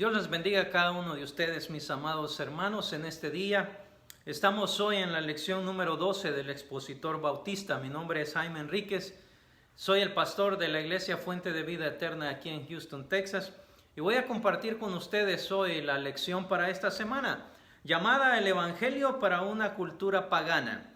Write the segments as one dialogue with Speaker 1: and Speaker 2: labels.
Speaker 1: Dios les bendiga a cada uno de ustedes, mis amados hermanos, en este día. Estamos hoy en la lección número 12 del expositor bautista. Mi nombre es Jaime Enríquez. Soy el pastor de la Iglesia Fuente de Vida Eterna aquí en Houston, Texas. Y voy a compartir con ustedes hoy la lección para esta semana, llamada El Evangelio para una cultura pagana.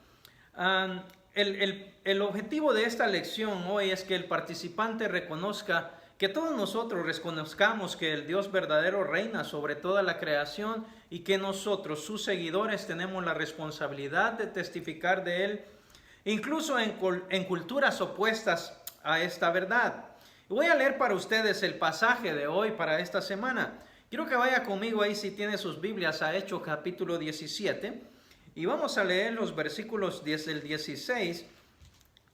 Speaker 1: El objetivo de esta lección hoy es que el participante reconozca que todos nosotros reconozcamos que el Dios verdadero reina sobre toda la creación y que nosotros, sus seguidores, tenemos la responsabilidad de testificar de Él, incluso en culturas opuestas a esta verdad. Voy a leer para ustedes el pasaje de hoy para esta semana. Quiero que vaya conmigo ahí, si tiene sus Biblias, a Hechos capítulo 17, y vamos a leer los versículos desde el 16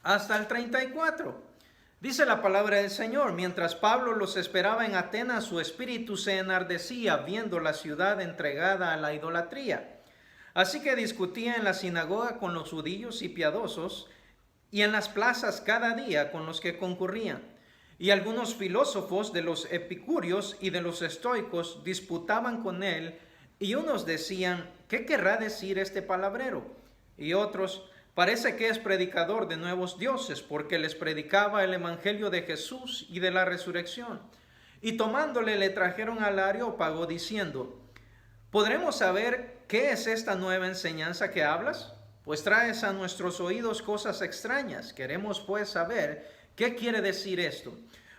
Speaker 1: hasta el 34. Dice la palabra del Señor: mientras Pablo los esperaba en Atenas, su espíritu se enardecía viendo la ciudad entregada a la idolatría. Así que discutía en la sinagoga con los judíos y piadosos, y en las plazas cada día con los que concurrían. Y algunos filósofos de los epicúreos y de los estoicos disputaban con él, y unos decían: ¿qué querrá decir este palabrero? Y otros: parece que es predicador de nuevos dioses, porque les predicaba el evangelio de Jesús y de la resurrección. Y tomándole le trajeron al Areópago diciendo: ¿podremos saber qué es esta nueva enseñanza que hablas? Pues traes a nuestros oídos cosas extrañas. Queremos pues saber qué quiere decir esto.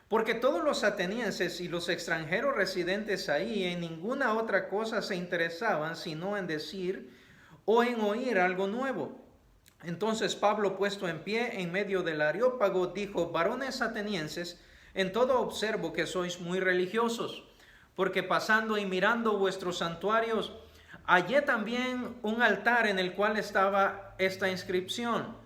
Speaker 1: Porque todos los atenienses y los extranjeros residentes ahí en ninguna otra cosa se interesaban sino en decir o en oír algo nuevo. Entonces Pablo, puesto en pie en medio del Areópago, dijo: varones atenienses, en todo observo que sois muy religiosos, porque pasando y mirando vuestros santuarios, hallé también un altar en el cual estaba esta inscripción: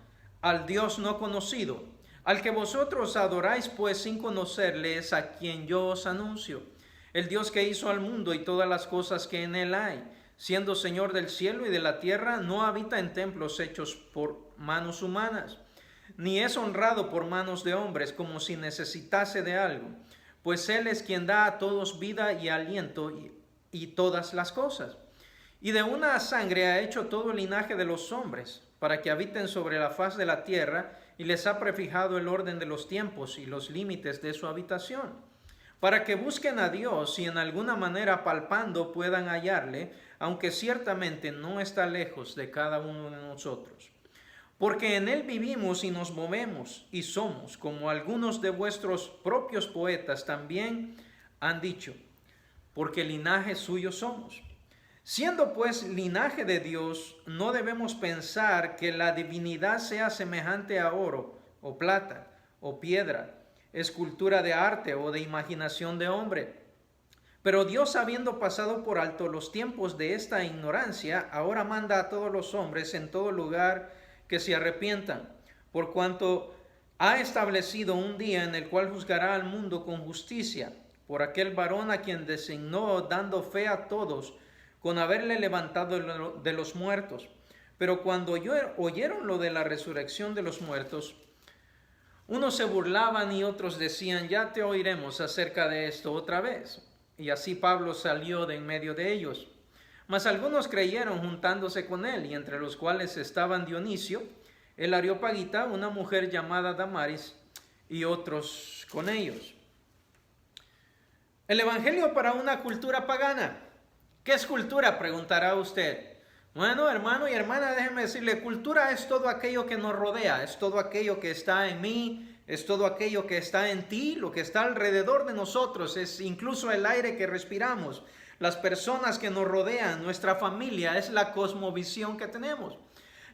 Speaker 1: al Dios no conocido, al que vosotros adoráis pues sin conocerle, es a quien yo os anuncio, el Dios que hizo al mundo y todas las cosas que en él hay, siendo Señor del cielo y de la tierra, no habita en templos hechos por manos humanas, ni es honrado por manos de hombres como si necesitase de algo, pues Él es quien da a todos vida y aliento y todas las cosas. Y de una sangre ha hecho todo el linaje de los hombres, para que habiten sobre la faz de la tierra, y les ha prefijado el orden de los tiempos y los límites de su habitación, para que busquen a Dios y en alguna manera palpando puedan hallarle, aunque ciertamente no está lejos de cada uno de nosotros. Porque en él vivimos y nos movemos y somos, como algunos de vuestros propios poetas también han dicho, porque linaje suyo somos. Siendo pues linaje de Dios, no debemos pensar que la divinidad sea semejante a oro, o plata, o piedra, escultura de arte o de imaginación de hombre. Pero Dios, habiendo pasado por alto los tiempos de esta ignorancia, ahora manda a todos los hombres en todo lugar que se arrepientan, por cuanto ha establecido un día en el cual juzgará al mundo con justicia, por aquel varón a quien designó, dando fe a todos, con haberle levantado de los muertos. Pero cuando oyeron lo de la resurrección de los muertos, unos se burlaban y otros decían: ya te oiremos acerca de esto otra vez. Y así Pablo salió de en medio de ellos. Mas algunos creyeron juntándose con él, y entre los cuales estaban Dionisio, el Areopagita, una mujer llamada Damaris, y otros con ellos. El Evangelio para una cultura pagana. ¿Qué es cultura?, preguntará usted. Bueno, hermano y hermana, déjeme decirle, cultura es todo aquello que nos rodea, es todo aquello que está en mí, es todo aquello que está en ti, lo que está alrededor de nosotros, es incluso el aire que respiramos, las personas que nos rodean, nuestra familia, es la cosmovisión que tenemos.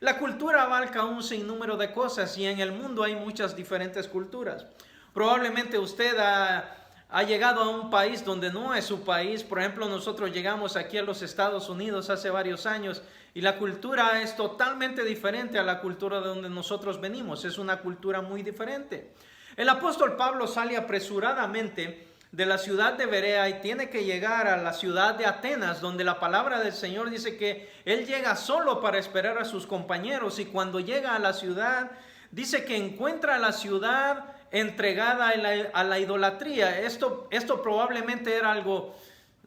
Speaker 1: La cultura abarca un sinnúmero de cosas y en el mundo hay muchas diferentes culturas. Probablemente usted ha llegado a un país donde no es su país. Por ejemplo, nosotros llegamos aquí a los Estados Unidos hace varios años y la cultura es totalmente diferente a la cultura de donde nosotros venimos. Es una cultura muy diferente. El apóstol Pablo sale apresuradamente de la ciudad de Berea y tiene que llegar a la ciudad de Atenas, donde la palabra del Señor dice que él llega solo para esperar a sus compañeros, y cuando llega a la ciudad dice que encuentra la ciudad entregada a la idolatría. Esto probablemente era algo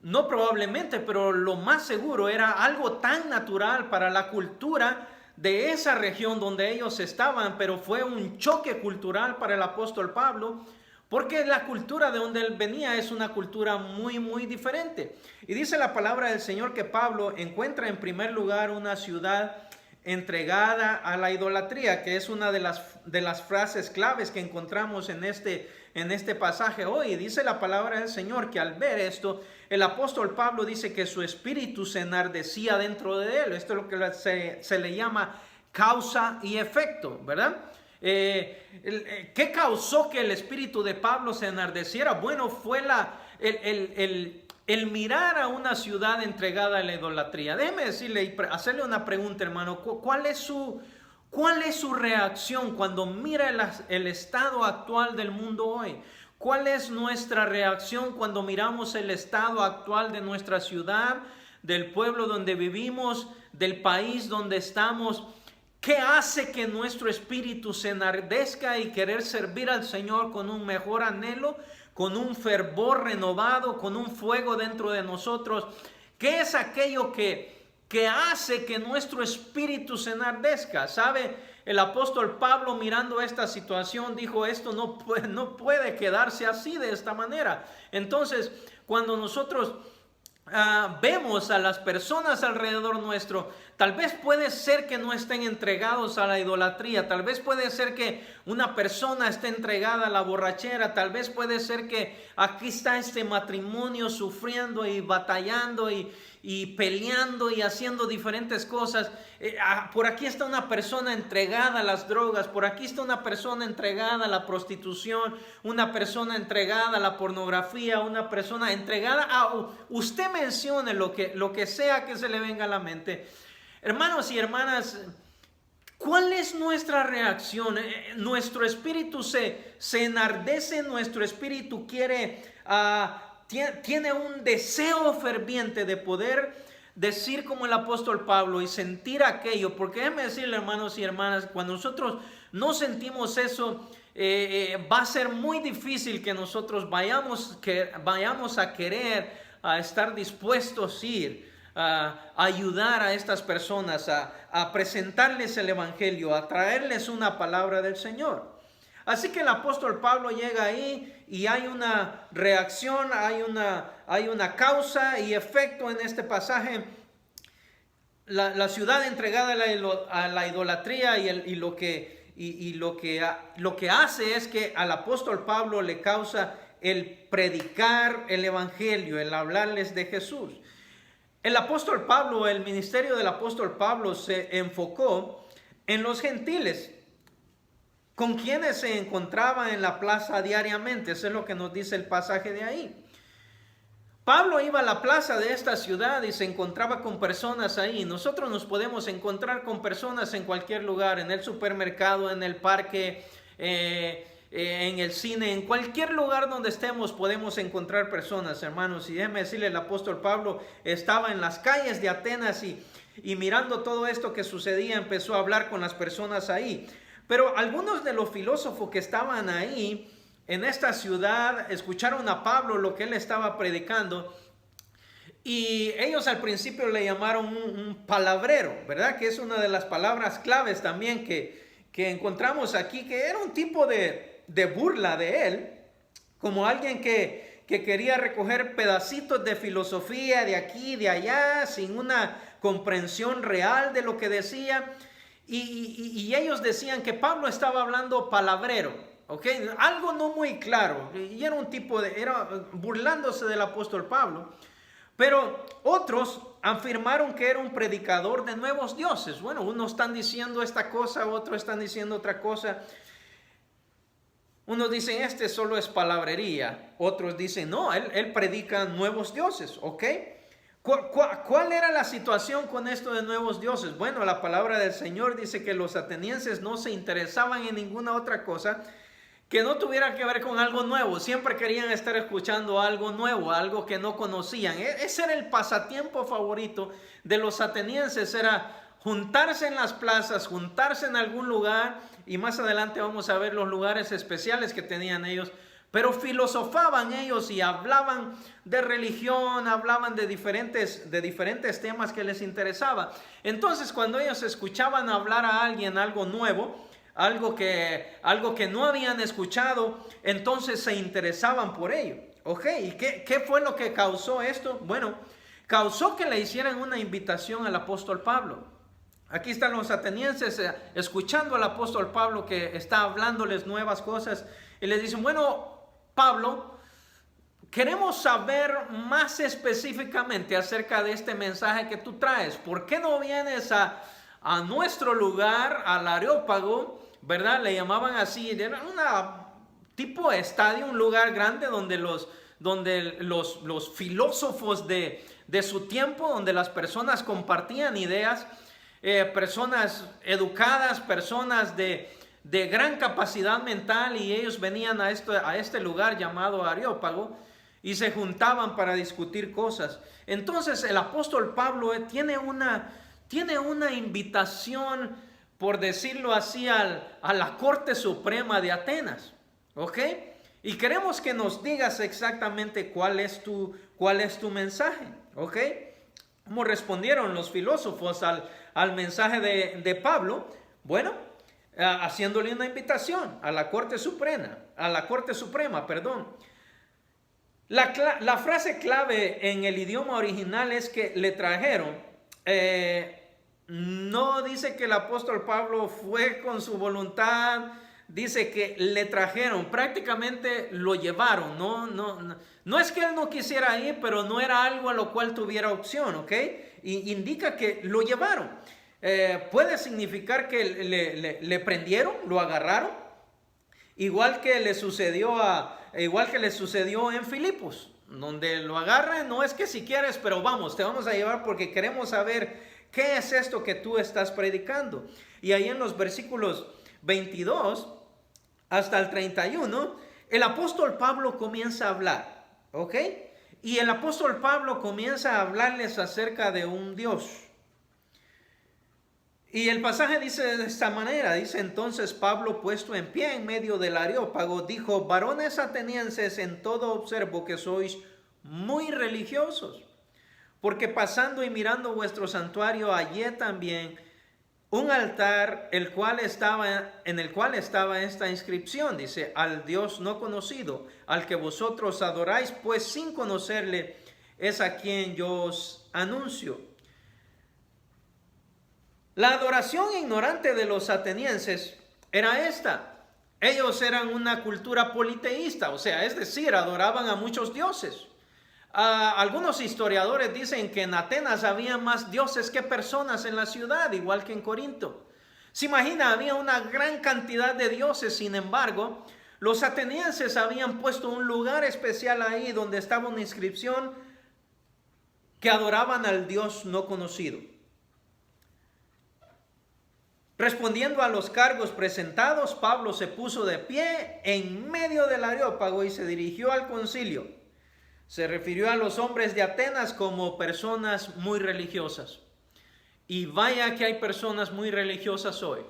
Speaker 1: no probablemente, pero lo más seguro era algo tan natural para la cultura de esa región donde ellos estaban, pero fue un choque cultural para el apóstol Pablo, porque la cultura de donde él venía es una cultura muy, muy diferente. Y dice la palabra del Señor que Pablo encuentra en primer lugar una ciudad entregada a la idolatría, que es una de las frases claves que encontramos en este pasaje hoy. Dice la palabra del Señor que al ver esto, el apóstol Pablo dice que su espíritu se enardecía dentro de él. Esto es lo que se le llama causa y efecto, ¿verdad? ¿Qué causó que el espíritu de Pablo se enardeciera? Bueno, fue el mirar a una ciudad entregada a la idolatría. Déjeme decirle y hacerle una pregunta, hermano. ¿Cuál es su reacción cuando mira el estado actual del mundo hoy? ¿Cuál es nuestra reacción cuando miramos el estado actual de nuestra ciudad, del pueblo donde vivimos, del país donde estamos? ¿Qué hace que nuestro espíritu se enardezca y querer servir al Señor con un mejor anhelo, con un fervor renovado, con un fuego dentro de nosotros? ¿Qué es aquello que hace que nuestro espíritu se enardezca? ¿Sabe? El apóstol Pablo, mirando esta situación, dijo, esto no puede quedarse así, de esta manera. Entonces, cuando nosotros vemos a las personas alrededor nuestro, tal vez puede ser que no estén entregados a la idolatría, tal vez puede ser que una persona esté entregada a la borrachera, tal vez puede ser que aquí está este matrimonio sufriendo y batallando y peleando y haciendo diferentes cosas. Por aquí está una persona entregada a las drogas, por aquí está una persona entregada a la prostitución, una persona entregada a la pornografía, una persona entregada a... Usted mencione lo que sea que se le venga a la mente. Hermanos y hermanas, ¿cuál es nuestra reacción? Nuestro espíritu se enardece, nuestro espíritu tiene un deseo ferviente de poder decir como el apóstol Pablo y sentir aquello. Porque déjenme decirle, hermanos y hermanas, cuando nosotros no sentimos eso, va a ser muy difícil que nosotros vayamos a querer, a estar dispuestos a ir a ayudar a estas personas, a presentarles el evangelio, a traerles una palabra del Señor. Así que el apóstol Pablo llega ahí y hay una reacción, hay una causa y efecto en este pasaje. La ciudad entregada a la idolatría y lo que hace es que al apóstol Pablo le causa el predicar el evangelio, el hablarles de Jesús. El apóstol Pablo, el ministerio del apóstol Pablo se enfocó en los gentiles, con quienes se encontraba en la plaza diariamente. Eso es lo que nos dice el pasaje de ahí. Pablo iba a la plaza de esta ciudad y se encontraba con personas ahí. Nosotros nos podemos encontrar con personas en cualquier lugar, en el supermercado, en el parque, en el cine, en cualquier lugar donde estemos podemos encontrar personas, hermanos. Y déjeme decirle, el apóstol Pablo estaba en las calles de Atenas y mirando todo esto que sucedía, empezó a hablar con las personas ahí. Pero algunos de los filósofos que estaban ahí en esta ciudad escucharon a Pablo lo que él estaba predicando, y ellos al principio le llamaron un palabrero, ¿verdad? Que es una de las palabras claves también que encontramos aquí, que era un tipo de burla de él, como alguien que quería recoger pedacitos de filosofía de aquí, de allá, sin una comprensión real de lo que decía. Y ellos decían que Pablo estaba hablando palabrero, ¿ok? Algo no muy claro, y era burlándose del apóstol Pablo. Pero otros afirmaron que era un predicador de nuevos dioses. Bueno, unos están diciendo esta cosa, otros están diciendo otra cosa. Unos dicen, este solo es palabrería. Otros dicen, no, él predica nuevos dioses, ¿ok? ¿Cuál era la situación con esto de nuevos dioses? Bueno, la palabra del Señor dice que los atenienses no se interesaban en ninguna otra cosa que no tuviera que ver con algo nuevo. Siempre querían estar escuchando algo nuevo, algo que no conocían. Ese era el pasatiempo favorito de los atenienses, era juntarse en las plazas, juntarse en algún lugar, y más adelante vamos a ver los lugares especiales que tenían ellos Pero filosofaban ellos y hablaban de religión, hablaban de diferentes temas que les interesaba. Entonces, cuando ellos escuchaban hablar a alguien algo nuevo, algo que no habían escuchado, entonces se interesaban por ello. ¿Ok? ¿Y qué fue lo que causó esto? Bueno, causó que le hicieran una invitación al apóstol Pablo. Aquí están los atenienses escuchando al apóstol Pablo que está hablándoles nuevas cosas y les dicen, bueno, Pablo, queremos saber más específicamente acerca de este mensaje que tú traes. ¿Por qué no vienes a nuestro lugar, al Areópago, verdad? Le llamaban así, era una tipo estadio, un lugar grande donde los filósofos de su tiempo, donde las personas compartían ideas, personas educadas, personas de gran capacidad mental, y ellos venían a este lugar llamado Areópago y se juntaban para discutir cosas. Entonces el apóstol Pablo tiene una invitación, por decirlo así, a la Corte Suprema de Atenas, ¿ok? Y queremos que nos digas exactamente cuál es tu mensaje, ¿ok? ¿Cómo respondieron los filósofos al mensaje de Pablo? Bueno, haciéndole una invitación a la Corte Suprema, La frase clave en el idioma original es que le trajeron. No dice que el apóstol Pablo fue con su voluntad, dice que le trajeron, prácticamente lo llevaron. No es que él no quisiera ir, pero no era algo a lo cual tuviera opción, ¿ok? Y indica que lo llevaron. Puede significar que le prendieron, lo agarraron, igual que le sucedió en Filipos, donde lo agarran. No es que si quieres, pero te vamos a llevar porque queremos saber qué es esto que tú estás predicando. Y ahí en los versículos 22 hasta el 31, el apóstol Pablo comienza a hablar, ¿ok? Y el apóstol Pablo comienza a hablarles acerca de un Dios. Y el pasaje dice de esta manera, dice: entonces Pablo, puesto en pie en medio del Areópago, dijo: varones atenienses, en todo observo que sois muy religiosos, porque pasando y mirando vuestro santuario hallé también un altar, en el cual estaba esta inscripción, dice: al Dios no conocido, al que vosotros adoráis, pues sin conocerle es a quien yo os anuncio. La adoración ignorante de los atenienses era esta. Ellos eran una cultura politeísta, o sea, es decir, adoraban a muchos dioses. Algunos historiadores dicen que en Atenas había más dioses que personas en la ciudad, igual que en Corinto. Se imagina, había una gran cantidad de dioses. Sin embargo, los atenienses habían puesto un lugar especial ahí donde estaba una inscripción que adoraban al Dios no conocido. Respondiendo a los cargos presentados, Pablo se puso de pie en medio del Areópago y se dirigió al concilio. Se refirió a los hombres de Atenas como personas muy religiosas. Y vaya que hay personas muy religiosas hoy.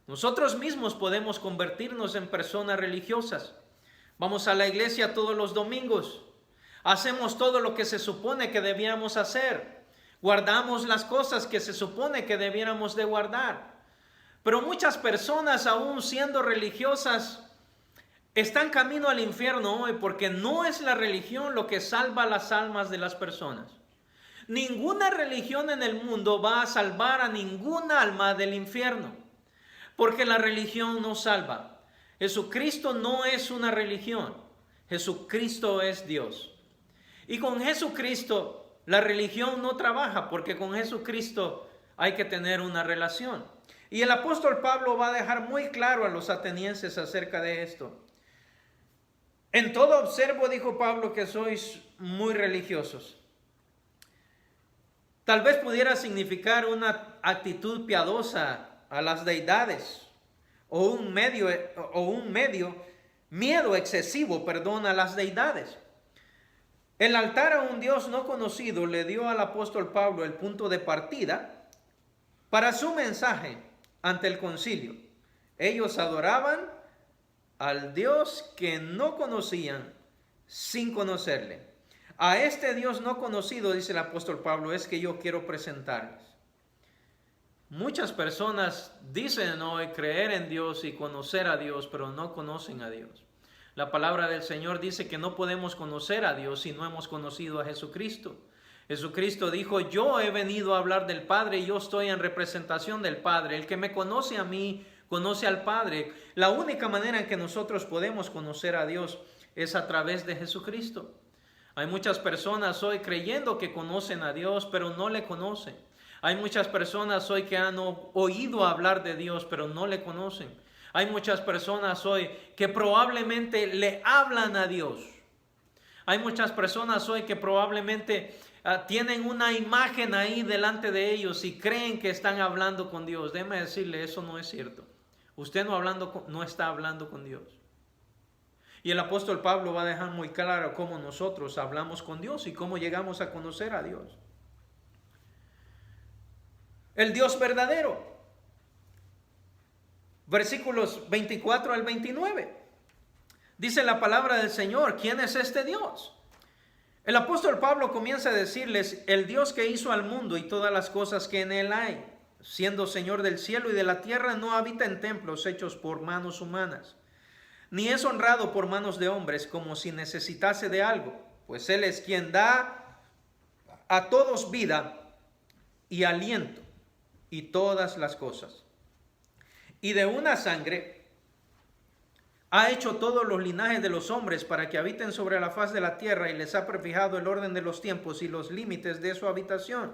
Speaker 1: Nosotros mismos podemos convertirnos en personas religiosas. Vamos a la iglesia todos los domingos. Hacemos todo lo que se supone que debíamos hacer. Guardamos las cosas que se supone que debiéramos de guardar. Pero muchas personas, aún siendo religiosas, están camino al infierno hoy, porque no es la religión lo que salva las almas de las personas. Ninguna religión en el mundo va a salvar a ninguna alma del infierno, porque la religión no salva. Jesucristo no es una religión, Jesucristo es Dios. Y con Jesucristo la religión no trabaja, porque con Jesucristo hay que tener una relación. Y el apóstol Pablo va a dejar muy claro a los atenienses acerca de esto. En todo observo, dijo Pablo, que sois muy religiosos. Tal vez pudiera significar una actitud piadosa a las deidades, o un miedo excesivo, a las deidades. El altar a un Dios no conocido le dio al apóstol Pablo el punto de partida para su mensaje ante el concilio. Ellos adoraban al Dios que no conocían sin conocerle. A este Dios no conocido, dice el apóstol Pablo, es que yo quiero presentarles. Muchas personas dicen hoy creer en Dios y conocer a Dios, pero no conocen a Dios. La palabra del Señor dice que no podemos conocer a Dios si no hemos conocido a Jesucristo. Jesucristo dijo, yo he venido a hablar del Padre y yo estoy en representación del Padre. El que me conoce a mí, conoce al Padre. La única manera en que nosotros podemos conocer a Dios es a través de Jesucristo. Hay muchas personas hoy creyendo que conocen a Dios, pero no le conocen. Hay muchas personas hoy que han oído hablar de Dios, pero no le conocen. Hay muchas personas hoy que probablemente le hablan a Dios. Hay muchas personas hoy que probablemente tienen una imagen ahí delante de ellos y creen que están hablando con Dios. Déjeme decirle, eso no es cierto. Usted no está hablando con Dios. Y el apóstol Pablo va a dejar muy claro cómo nosotros hablamos con Dios y cómo llegamos a conocer a Dios. El Dios verdadero. Versículos 24 al 29. Dice la palabra del Señor, ¿quién es este Dios? El apóstol Pablo comienza a decirles, el Dios que hizo al mundo y todas las cosas que en él hay, siendo Señor del cielo y de la tierra, no habita en templos hechos por manos humanas, ni es honrado por manos de hombres como si necesitase de algo, pues Él es quien da a todos vida y aliento y todas las cosas. Y de una sangre ha hecho todos los linajes de los hombres para que habiten sobre la faz de la tierra y les ha prefijado el orden de los tiempos y los límites de su habitación,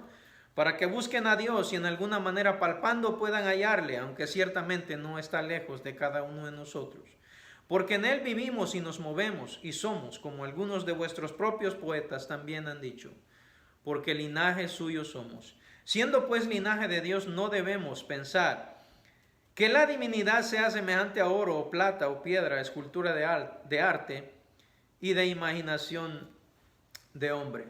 Speaker 1: para que busquen a Dios y en alguna manera palpando puedan hallarle, aunque ciertamente no está lejos de cada uno de nosotros. Porque en Él vivimos y nos movemos y somos, como algunos de vuestros propios poetas también han dicho, porque linaje suyo somos. Siendo pues linaje de Dios, no debemos pensar que la divinidad sea semejante a oro o plata o piedra, escultura de arte y de imaginación de hombre.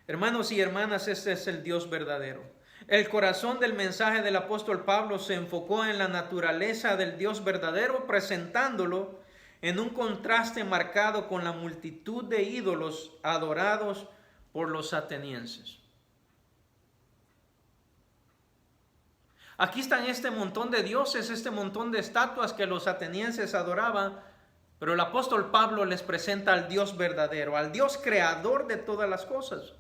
Speaker 1: Hermanos y hermanas, este es el Dios verdadero. El corazón del mensaje del apóstol Pablo se enfocó en la naturaleza del Dios verdadero, presentándolo en un contraste marcado con la multitud de ídolos adorados por los atenienses. Aquí están este montón de dioses, este montón de estatuas que los atenienses adoraban, pero el apóstol Pablo les presenta al Dios verdadero, al Dios creador de todas las cosas.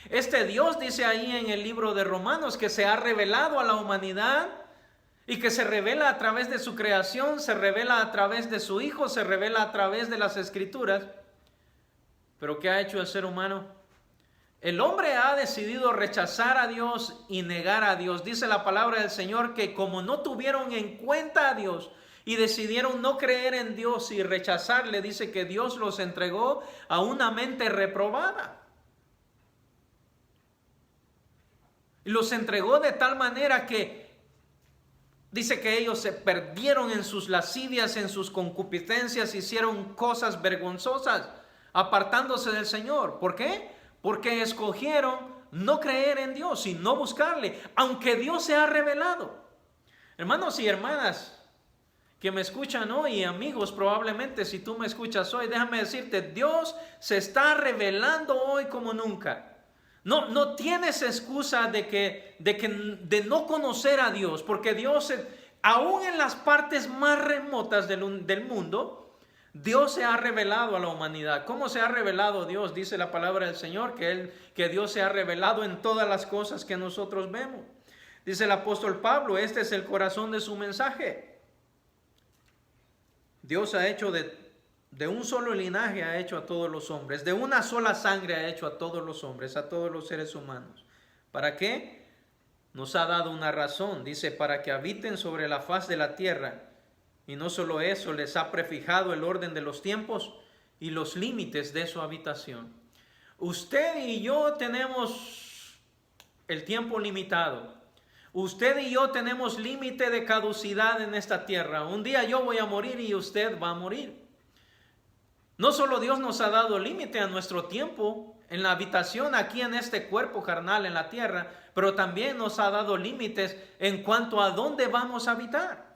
Speaker 1: Este Dios dice ahí en el libro de Romanos que se ha revelado a la humanidad y que se revela a través de su creación, se revela a través de su Hijo, se revela a través de las Escrituras. Pero ¿qué ha hecho el ser humano? El hombre ha decidido rechazar a Dios y negar a Dios. Dice la palabra del Señor que como no tuvieron en cuenta a Dios y decidieron no creer en Dios y rechazarle, dice que Dios los entregó a una mente reprobada. Y los entregó de tal manera que dice que ellos se perdieron en sus lascivias, en sus concupiscencias, hicieron cosas vergonzosas, apartándose del Señor. ¿Por qué? Porque escogieron no creer en Dios y no buscarle, aunque Dios se ha revelado. Hermanos y hermanas que me escuchan hoy, y amigos, probablemente si tú me escuchas hoy, déjame decirte, Dios se está revelando hoy como nunca. No tienes excusa de no conocer a Dios, porque Dios, aún en las partes más remotas del mundo, Dios se ha revelado a la humanidad. ¿Cómo se ha revelado Dios? Dice la palabra del Señor que Dios se ha revelado en todas las cosas que nosotros vemos. Dice el apóstol Pablo, este es el corazón de su mensaje. Dios ha hecho de un solo linaje ha hecho a todos los hombres, de una sola sangre ha hecho a todos los hombres, a todos los seres humanos. ¿Para qué? Nos ha dado una razón, dice, para que habiten sobre la faz de la tierra. Y no solo eso, les ha prefijado el orden de los tiempos y los límites de su habitación. Usted y yo tenemos el tiempo limitado. Usted y yo tenemos límite de caducidad en esta tierra. Un día yo voy a morir y usted va a morir. No solo Dios nos ha dado límite a nuestro tiempo en la habitación aquí en este cuerpo carnal en la tierra, pero también nos ha dado límites en cuanto a dónde vamos a habitar.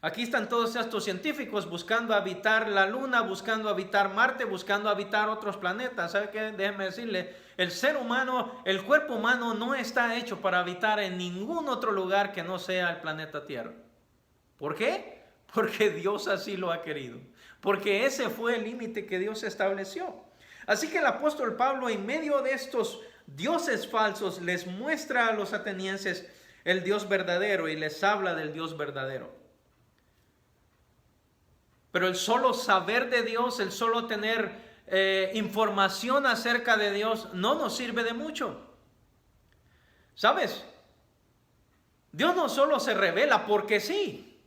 Speaker 1: Aquí están todos estos científicos buscando habitar la Luna, buscando habitar Marte, buscando habitar otros planetas. ¿Sabe qué? Déjeme decirle, el ser humano, el cuerpo humano no está hecho para habitar en ningún otro lugar que no sea el planeta Tierra. ¿Por qué? Porque Dios así lo ha querido. Porque ese fue el límite que Dios estableció. Así que el apóstol Pablo, en medio de estos dioses falsos, les muestra a los atenienses el Dios verdadero y les habla del Dios verdadero. Pero el solo saber de Dios, el solo tener información acerca de Dios, no nos sirve de mucho. ¿Sabes? Dios no solo se revela porque sí.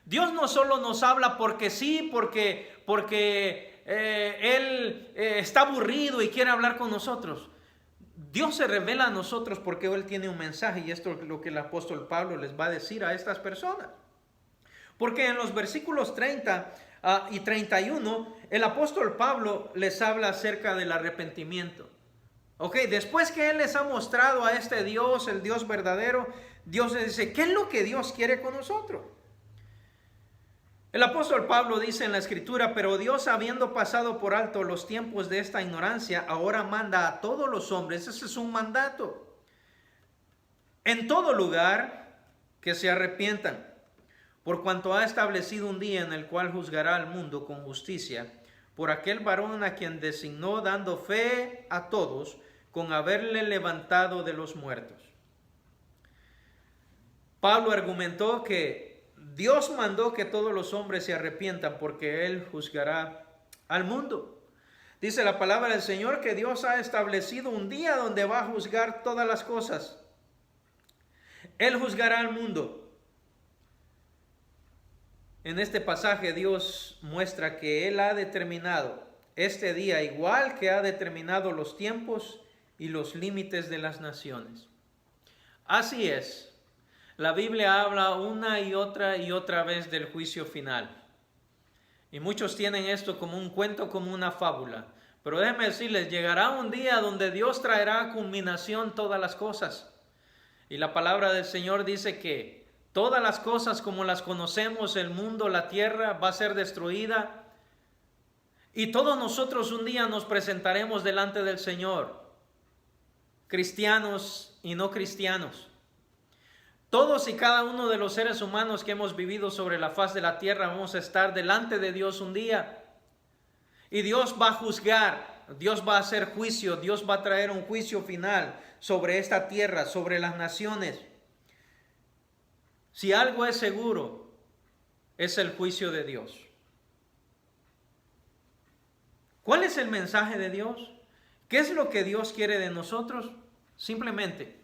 Speaker 1: Dios no solo nos habla porque sí, porque Él está aburrido y quiere hablar con nosotros. Dios se revela a nosotros porque Él tiene un mensaje, y esto es lo que el apóstol Pablo les va a decir a estas personas. Porque en los versículos 30 y 31, el apóstol Pablo les habla acerca del arrepentimiento. Ok, después que Él les ha mostrado a este Dios, el Dios verdadero, Dios les dice, ¿qué es lo que Dios quiere con nosotros? El apóstol Pablo dice en la escritura, pero Dios, habiendo pasado por alto los tiempos de esta ignorancia, ahora manda a todos los hombres, ese es un mandato, en todo lugar que se arrepientan, por cuanto ha establecido un día en el cual juzgará al mundo con justicia, por aquel varón a quien designó, dando fe a todos, con haberle levantado de los muertos. Pablo argumentó que Dios mandó que todos los hombres se arrepientan porque Él juzgará al mundo. Dice la palabra del Señor que Dios ha establecido un día donde va a juzgar todas las cosas. Él juzgará al mundo. En este pasaje Dios muestra que Él ha determinado este día igual que ha determinado los tiempos y los límites de las naciones. Así es, la Biblia habla una y otra vez del juicio final. Y muchos tienen esto como un cuento, como una fábula. Pero déjenme decirles, llegará un día donde Dios traerá a culminación todas las cosas. Y la palabra del Señor dice que todas las cosas como las conocemos, el mundo, la tierra, va a ser destruida. Y todos nosotros un día nos presentaremos delante del Señor, cristianos y no cristianos. Todos y cada uno de los seres humanos que hemos vivido sobre la faz de la tierra vamos a estar delante de Dios un día. Y Dios va a juzgar, Dios va a hacer juicio, Dios va a traer un juicio final sobre esta tierra, sobre las naciones. Si algo es seguro, es el juicio de Dios. ¿Cuál es el mensaje de Dios? ¿Qué es lo que Dios quiere de nosotros? Simplemente,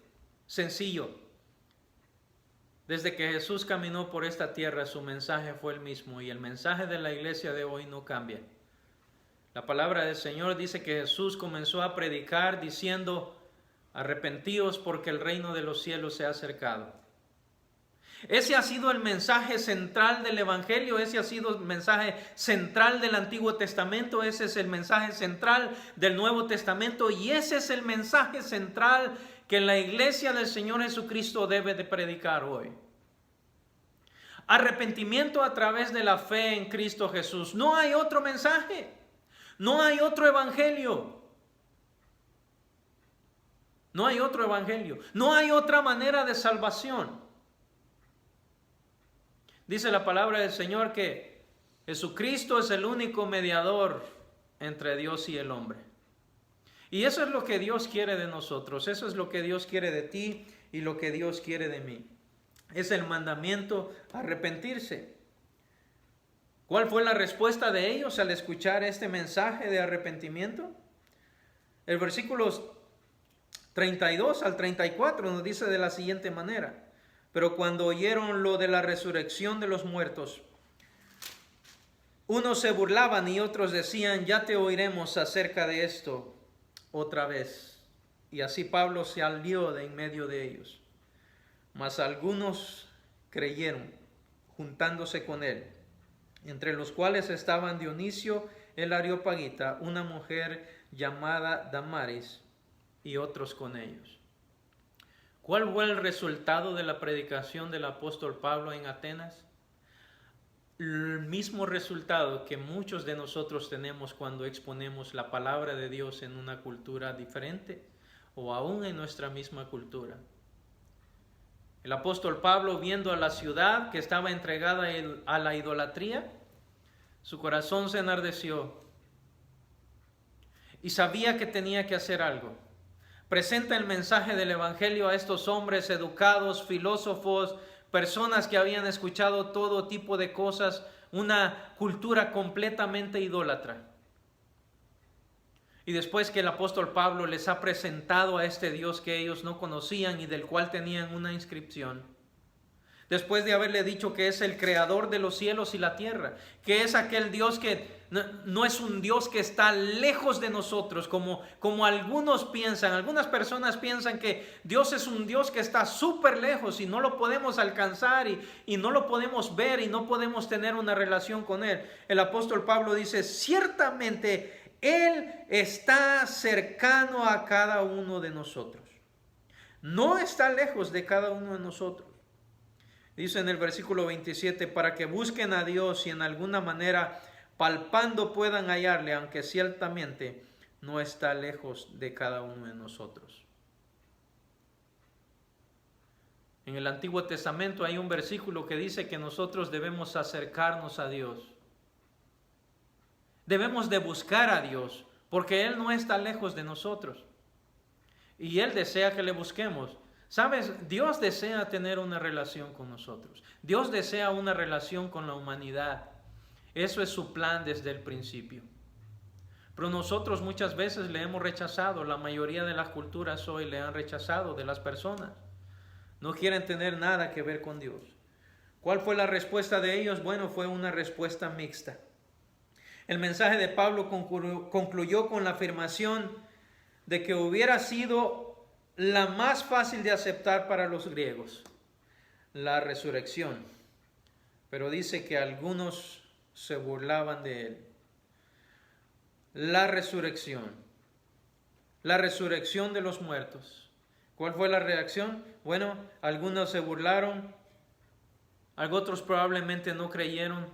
Speaker 1: sencillo. Desde que Jesús caminó por esta tierra, su mensaje fue el mismo, y el mensaje de la iglesia de hoy no cambia. La palabra del Señor dice que Jesús comenzó a predicar diciendo, arrepentíos porque el reino de los cielos se ha acercado. Ese ha sido el mensaje central del Evangelio, ese ha sido el mensaje central del Antiguo Testamento, ese es el mensaje central del Nuevo Testamento, y ese es el mensaje central que la iglesia del Señor Jesucristo debe de predicar hoy. Arrepentimiento a través de la fe en Cristo Jesús. No hay otro mensaje, no hay otro evangelio. No hay otro evangelio, no hay otra manera de salvación. Dice la palabra del Señor que Jesucristo es el único mediador entre Dios y el hombre. Y eso es lo que Dios quiere de nosotros, eso es lo que Dios quiere de ti y lo que Dios quiere de mí. Es el mandamiento arrepentirse. ¿Cuál fue la respuesta de ellos al escuchar este mensaje de arrepentimiento? El versículo 32 al 34 nos dice de la siguiente manera. Pero cuando oyeron lo de la resurrección de los muertos, unos se burlaban y otros decían, ya te oiremos acerca de esto otra vez. Y así Pablo se salió de en medio de ellos. Mas algunos creyeron, juntándose con él, entre los cuales estaban Dionisio el Areopagita, una mujer llamada Damaris, y otros con ellos. ¿Cuál fue el resultado de la predicación del apóstol Pablo en Atenas? el mismo resultado que muchos de nosotros tenemos cuando exponemos la palabra de Dios en una cultura diferente o aún en nuestra misma cultura. El apóstol Pablo, viendo a la ciudad que estaba entregada a la idolatría, su corazón se enardeció y sabía que tenía que hacer algo. Presenta el mensaje del evangelio a estos hombres educados, filósofos, personas que habían escuchado todo tipo de cosas, una cultura completamente idólatra. Y después que el apóstol Pablo les ha presentado a este Dios que ellos no conocían y del cual tenían una inscripción, después de haberle dicho que es el creador de los cielos y la tierra, que es aquel Dios que no es un Dios que está lejos de nosotros, como algunos piensan, algunas personas piensan que Dios es un Dios que está súper lejos y no lo podemos alcanzar y no lo podemos ver y no podemos tener una relación con Él. El apóstol Pablo dice, ciertamente Él está cercano a cada uno de nosotros. No está lejos de cada uno de nosotros. Dice en el versículo 27, para que busquen a Dios y en alguna manera palpando puedan hallarle, aunque ciertamente no está lejos de cada uno de nosotros. En el Antiguo Testamento hay un versículo que dice que nosotros debemos acercarnos a Dios. Debemos de buscar a Dios, porque Él no está lejos de nosotros. Y Él desea que le busquemos. ¿Sabes? Dios desea tener una relación con nosotros. Dios desea una relación con la humanidad. Eso es su plan desde el principio. Pero nosotros muchas veces le hemos rechazado. La mayoría de las culturas hoy le han rechazado de las personas. No quieren tener nada que ver con Dios. ¿Cuál fue la respuesta de ellos? Bueno, fue una respuesta mixta. El mensaje de Pablo concluyó con la afirmación de que hubiera sido la más fácil de aceptar para los griegos, la resurrección. Pero dice que algunos se burlaban de él. La resurrección de los muertos. ¿Cuál fue la reacción? Bueno, algunos se burlaron, otros probablemente no creyeron.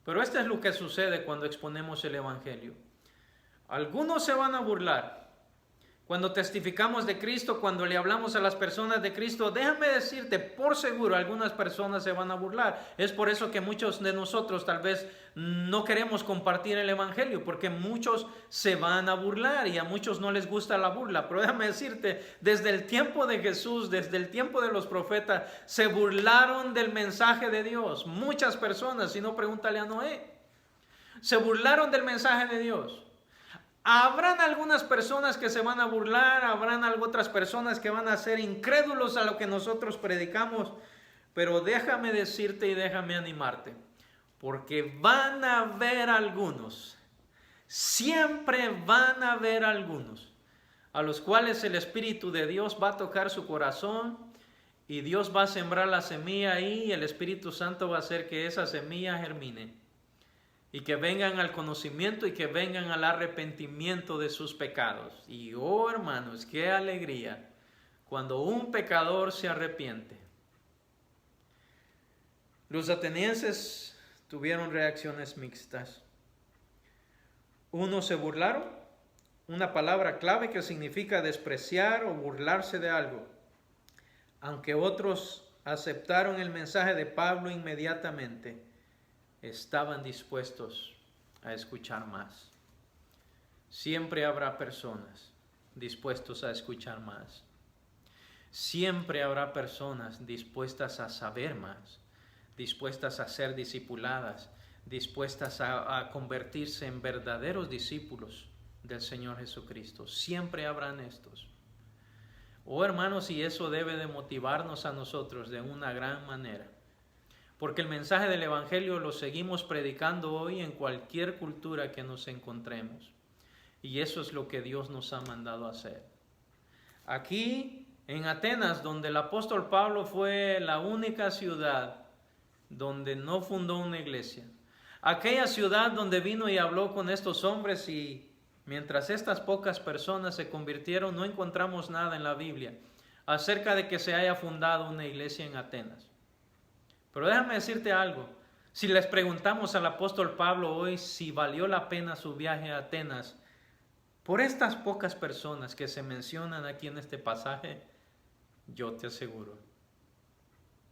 Speaker 1: Pero esto es lo que sucede cuando exponemos el evangelio. Algunos se van a burlar. Cuando testificamos de Cristo, cuando le hablamos a las personas de Cristo, déjame decirte, por seguro, algunas personas se van a burlar. Es por eso que muchos de nosotros tal vez no queremos compartir el evangelio, porque muchos se van a burlar y a muchos no les gusta la burla. Pero déjame decirte, desde el tiempo de Jesús, desde el tiempo de los profetas, se burlaron del mensaje de Dios. Muchas personas, si no, pregúntale a Noé. Se burlaron del mensaje de Dios. Habrán algunas personas que se van a burlar, habrán otras personas que van a ser incrédulos a lo que nosotros predicamos, pero déjame decirte y déjame animarte, porque van a haber algunos, siempre van a haber algunos, a los cuales el Espíritu de Dios va a tocar su corazón y Dios va a sembrar la semilla ahí y el Espíritu Santo va a hacer que esa semilla germine. Y que vengan al conocimiento y que vengan al arrepentimiento de sus pecados. Y oh hermanos, qué alegría cuando un pecador se arrepiente. Los atenienses tuvieron reacciones mixtas. Unos se burlaron, una palabra clave que significa despreciar o burlarse de algo. Aunque otros aceptaron el mensaje de Pablo inmediatamente, estaban dispuestos a escuchar más. Siempre habrá personas dispuestos a escuchar más. Siempre habrá personas dispuestas a saber más, dispuestas a ser discipuladas, dispuestas a convertirse en verdaderos discípulos del Señor Jesucristo. Siempre habrán estos. Oh hermanos, y eso debe de motivarnos a nosotros de una gran manera. Porque el mensaje del evangelio lo seguimos predicando hoy en cualquier cultura que nos encontremos. Y eso es lo que Dios nos ha mandado a hacer. Aquí en Atenas, donde el apóstol Pablo fue la única ciudad donde no fundó una iglesia. Aquella ciudad donde vino y habló con estos hombres y mientras estas pocas personas se convirtieron, no encontramos nada en la Biblia acerca de que se haya fundado una iglesia en Atenas. Pero déjame decirte algo, Si les preguntamos al apóstol Pablo hoy si valió la pena su viaje a Atenas, por estas pocas personas que se mencionan aquí en este pasaje, yo te aseguro,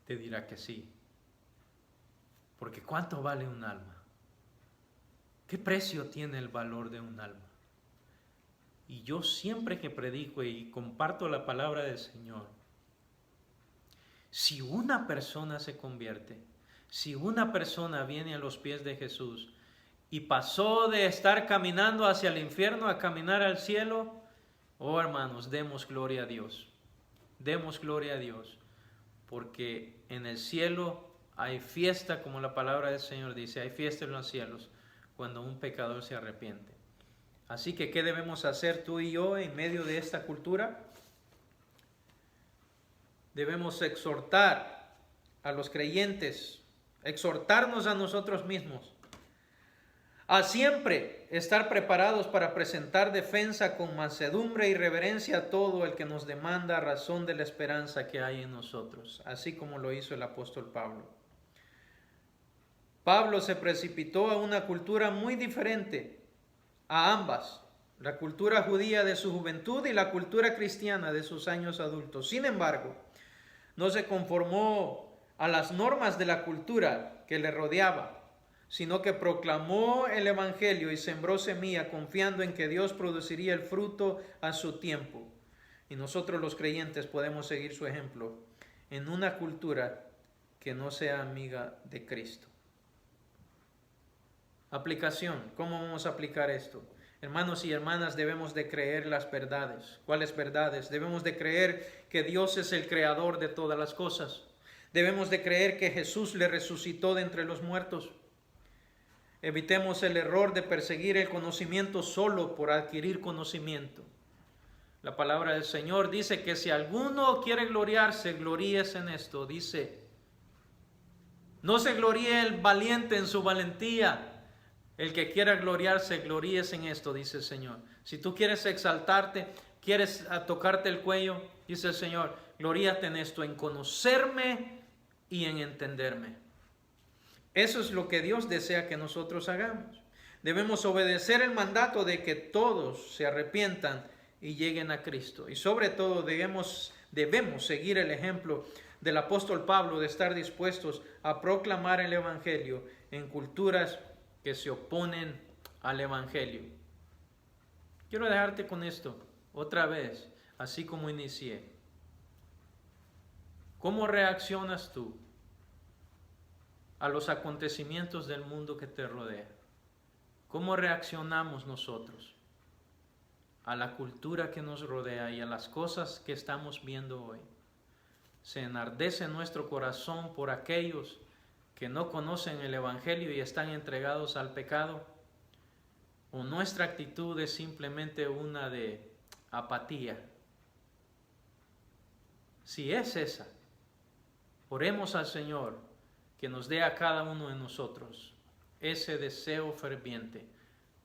Speaker 1: te dirá que sí. Porque ¿cuánto vale un alma? ¿Qué precio tiene el valor de un alma? Y yo siempre que predico y comparto la palabra del Señor, si una persona se convierte, si una persona viene a los pies de Jesús y pasó de estar caminando hacia el infierno a caminar al cielo, oh hermanos, demos gloria a Dios. Demos gloria a Dios, porque en el cielo hay fiesta, como la palabra del Señor dice, hay fiesta en los cielos cuando un pecador se arrepiente. Así que, ¿qué debemos hacer tú y yo en medio de esta cultura? Debemos exhortar a los creyentes, exhortarnos a nosotros mismos, a siempre estar preparados para presentar defensa con mansedumbre y reverencia a todo el que nos demanda razón de la esperanza que hay en nosotros, así como lo hizo el apóstol Pablo. Pablo se precipitó a una cultura muy diferente a ambas, la cultura judía de su juventud y la cultura cristiana de sus años adultos. Sin embargo, no se conformó a las normas de la cultura que le rodeaba, sino que proclamó el evangelio y sembró semilla confiando en que Dios produciría el fruto a su tiempo. Y nosotros los creyentes podemos seguir su ejemplo en una cultura que no sea amiga de Cristo. Aplicación. ¿Cómo vamos a aplicar esto? Hermanos y hermanas, debemos de creer las verdades. ¿Cuáles verdades? Debemos de creer que Dios es el creador de todas las cosas. Debemos de creer que Jesús le resucitó de entre los muertos. Evitemos el error de perseguir el conocimiento solo por adquirir conocimiento. La palabra del Señor dice que si alguno quiere gloriarse, gloríese en esto. Dice, no se gloríe el valiente en su valentía. El que quiera gloriarse, gloríese en esto, dice el Señor. Si tú quieres exaltarte, quieres tocarte el cuello, dice el Señor, gloríate en esto, en conocerme y en entenderme. Eso es lo que Dios desea que nosotros hagamos. Debemos obedecer el mandato de que todos se arrepientan y lleguen a Cristo. Y sobre todo debemos seguir el ejemplo del apóstol Pablo de estar dispuestos a proclamar el evangelio en culturas que se oponen al evangelio. Quiero dejarte con esto otra vez, así como inicié. ¿Cómo reaccionas tú a los acontecimientos del mundo que te rodea? ¿Cómo reaccionamos nosotros a la cultura que nos rodea y a las cosas que estamos viendo hoy? ¿Se enardece nuestro corazón por aquellos que no conocen el evangelio y están entregados al pecado? ¿O nuestra actitud es simplemente una de apatía? Si es esa, oremos al Señor que nos dé a cada uno de nosotros ese deseo ferviente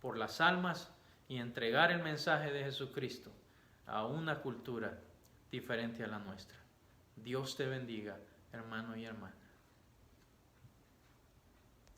Speaker 1: por las almas y entregar el mensaje de Jesucristo a una cultura diferente a la nuestra. Dios te bendiga, hermano y hermana.